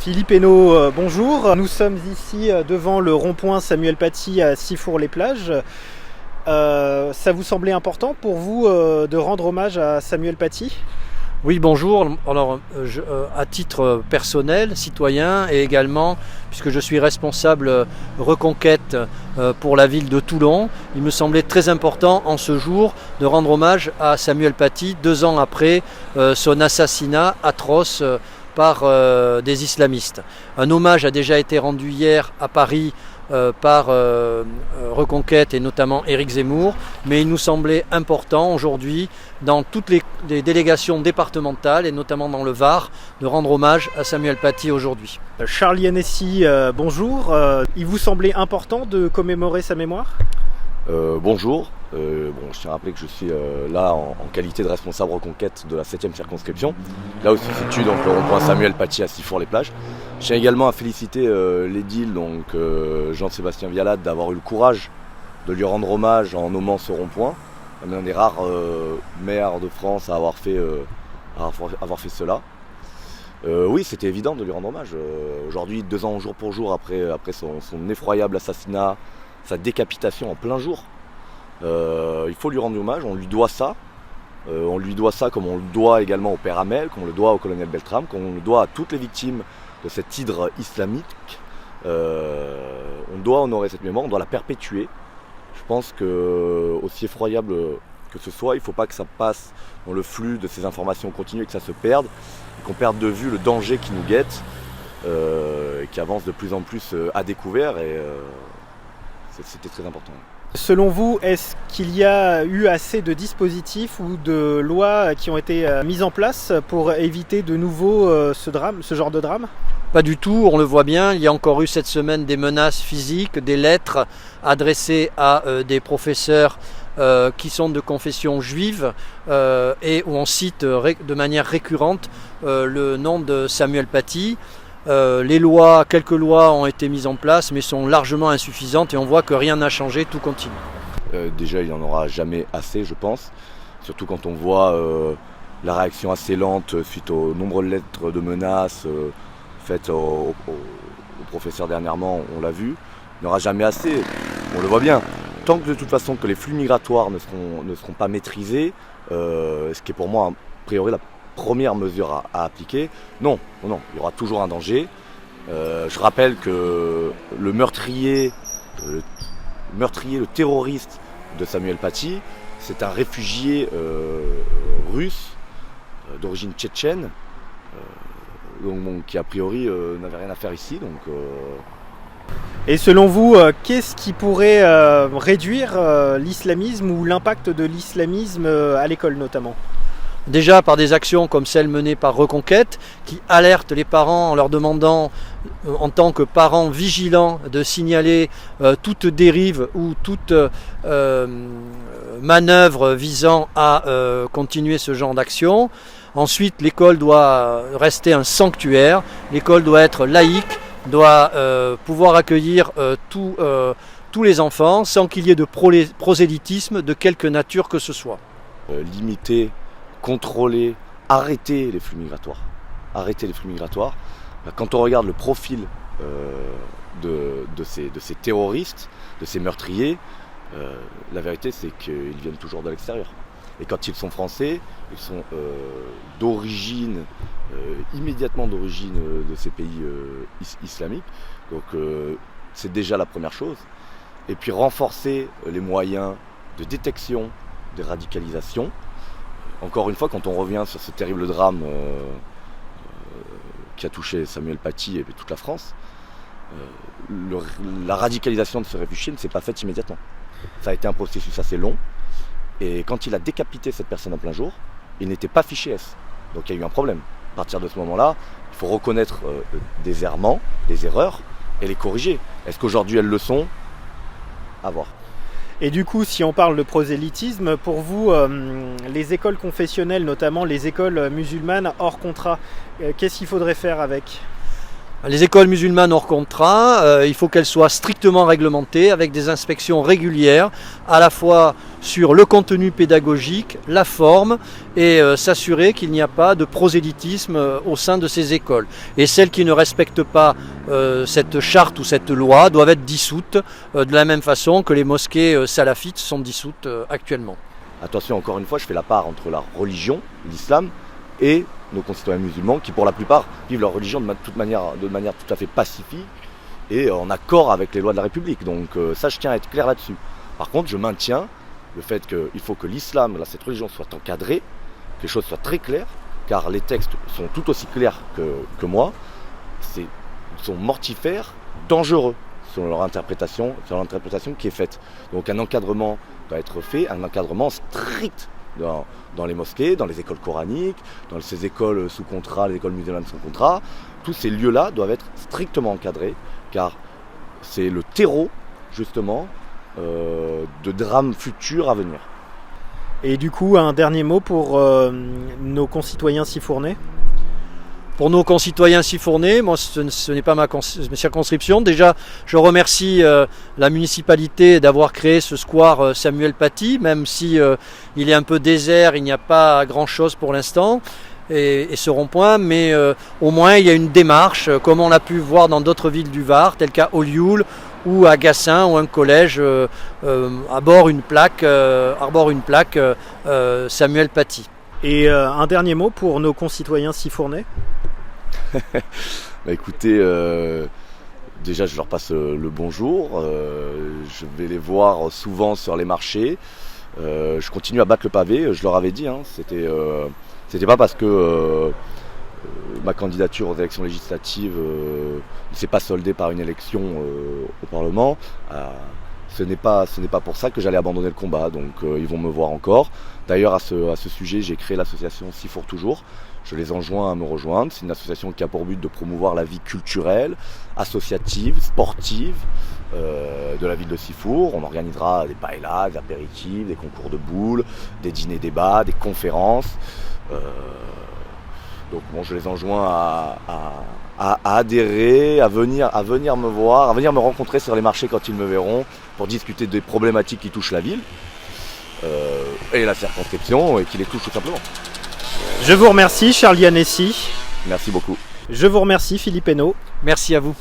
Philippe Hainaut, bonjour. Nous sommes ici devant le rond-point Samuel Paty à Sifour-les-Plages. Ça vous semblait important pour vous de rendre hommage à Samuel Paty ? Oui, bonjour. Alors, à titre personnel, citoyen, et également, puisque je suis responsable reconquête pour la ville de Toulon, il me semblait très important en ce jour de rendre hommage à Samuel Paty 2 ans après son assassinat atroce par des islamistes. Un hommage a déjà été rendu hier à Paris par Reconquête et notamment Éric Zemmour, mais il nous semblait important aujourd'hui dans toutes les délégations départementales et notamment dans le Var de rendre hommage à Samuel Paty aujourd'hui. Charles Hennessy, bonjour. Il vous semblait important de commémorer sa mémoire ? Bonjour. Je tiens à rappeler que je suis là en qualité de responsable reconquête de la 7e circonscription, là où se situe donc le rond-point Samuel Paty à Sifour-les-Plages. Je tiens également à féliciter l'édile, Jean-Sébastien Vialade, d'avoir eu le courage de lui rendre hommage en nommant ce rond-point. L'un des rares maires de France à avoir fait cela. Oui, c'était évident de lui rendre hommage. Aujourd'hui, 2 ans jour pour jour après son effroyable assassinat, sa décapitation en plein jour, il faut lui rendre hommage, on lui doit ça. On lui doit ça comme on le doit également au père Hamel, comme on le doit au colonel Beltrame, comme on le doit à toutes les victimes de cette hydre islamique. On doit honorer cette mémoire, on doit la perpétuer. Je pense que, aussi effroyable que ce soit, il ne faut pas que ça passe dans le flux de ces informations continues et que ça se perde, et qu'on perde de vue le danger qui nous guette, qui avance de plus en plus à découvert, et c'était très important. Selon vous, est-ce qu'il y a eu assez de dispositifs ou de lois qui ont été mises en place pour éviter de nouveau ce genre de drame ? Pas du tout, on le voit bien, il y a encore eu cette semaine des menaces physiques, des lettres adressées à des professeurs qui sont de confession juive et où on cite de manière récurrente le nom de Samuel Paty. Quelques lois ont été mises en place mais sont largement insuffisantes et on voit que rien n'a changé, tout continue. Déjà il n'y en aura jamais assez, je pense, surtout quand on voit la réaction assez lente suite aux nombreuses lettres de menaces faites aux professeurs dernièrement, on l'a vu. Il n'y aura jamais assez, on le voit bien. Tant que de toute façon que les flux migratoires ne seront pas maîtrisés, ce qui est pour moi a priori la première mesure à appliquer, non, il y aura toujours un danger. Je rappelle que le meurtrier, le terroriste de Samuel Paty, c'est un réfugié russe d'origine tchétchène, qui a priori n'avait rien à faire ici. Et selon vous, qu'est-ce qui pourrait réduire l'islamisme ou l'impact de l'islamisme à l'école notamment ? Déjà par des actions comme celle menée par Reconquête, qui alerte les parents en leur demandant, en tant que parents vigilants, de signaler toute dérive ou toute manœuvre visant à continuer ce genre d'action. Ensuite, l'école doit rester un sanctuaire, l'école doit être laïque, doit pouvoir accueillir tous les enfants sans qu'il y ait de prosélytisme de quelque nature que ce soit. Limiter, contrôler, arrêter les flux migratoires. Quand on regarde le profil de ces terroristes, de ces meurtriers, la vérité c'est qu'ils viennent toujours de l'extérieur. Et quand ils sont français, ils sont immédiatement d'origine de ces pays islamiques. Donc c'est déjà la première chose. Et puis renforcer les moyens de détection des radicalisations. Encore une fois, quand on revient sur ce terrible drame qui a touché Samuel Paty et toute la France, la radicalisation de ce réfugié ne s'est pas faite immédiatement. Ça a été un processus assez long. Et quand il a décapité cette personne en plein jour, il n'était pas fiché S. Donc il y a eu un problème. À partir de ce moment-là, il faut reconnaître des errements, des erreurs et les corriger. Est-ce qu'aujourd'hui elles le sont ? À voir. Et du coup, si on parle de prosélytisme, pour vous, les écoles confessionnelles, notamment les écoles musulmanes hors contrat, qu'est-ce qu'il faudrait faire avec ? Les écoles musulmanes hors contrat, il faut qu'elles soient strictement réglementées avec des inspections régulières, à la fois sur le contenu pédagogique, la forme, et s'assurer qu'il n'y a pas de prosélytisme au sein de ces écoles. Et celles qui ne respectent pas cette charte ou cette loi doivent être dissoutes de la même façon que les mosquées salafites sont dissoutes actuellement. Attention, encore une fois, je fais la part entre la religion, l'islam, et nos concitoyens musulmans qui, pour la plupart, vivent leur religion de manière tout à fait pacifique et en accord avec les lois de la République. Donc ça, je tiens à être clair là-dessus. Par contre, je maintiens le fait qu'il faut que l'islam, cette religion, soit encadrée, que les choses soient très claires, car les textes sont tout aussi clairs que moi. Ils sont mortifères, dangereux, selon leur interprétation qui est faite. Donc un encadrement doit être fait, un encadrement strict dans les mosquées, dans les écoles coraniques, dans ces écoles sous contrat, les écoles musulmanes sous contrat. Tous ces lieux-là doivent être strictement encadrés, car c'est le terreau, justement, de drames futurs à venir. Et du coup, un dernier mot pour nos concitoyens Sifournais ? Pour nos concitoyens Sifournais, moi ce n'est pas ma circonscription. Déjà, je remercie la municipalité d'avoir créé ce square Samuel Paty, même si il est un peu désert, il n'y a pas grand-chose pour l'instant, et ce rond-point, mais au moins il y a une démarche, comme on a pu voir dans d'autres villes du Var, telles qu'à Olioul ou à Gassin, où un collège arbore une plaque Samuel Paty. Et un dernier mot pour nos concitoyens Sifournais ? Bah écoutez, déjà je leur passe le bonjour, je vais les voir souvent sur les marchés, je continue à battre le pavé, je leur avais dit, c'était pas parce que ma candidature aux élections législatives ne s'est pas soldée par une élection au Parlement, ce n'est pas pour ça que j'allais abandonner le combat, donc ils vont me voir encore. D'ailleurs à ce sujet j'ai créé l'association Sifour Toujours. Je les enjoins à me rejoindre. C'est une association qui a pour but de promouvoir la vie culturelle, associative, sportive de la ville de Sifour. On organisera des paellas, des apéritifs, des concours de boules, des dîners-débats, des conférences. Donc bon, je les enjoins à adhérer, à venir me voir, à venir me rencontrer sur les marchés quand ils me verront pour discuter des problématiques qui touchent la ville et la circonscription et qui les touchent tout simplement. Je vous remercie, Charles Yannessi. Merci beaucoup. Je vous remercie, Philippe Hainaut. Merci à vous.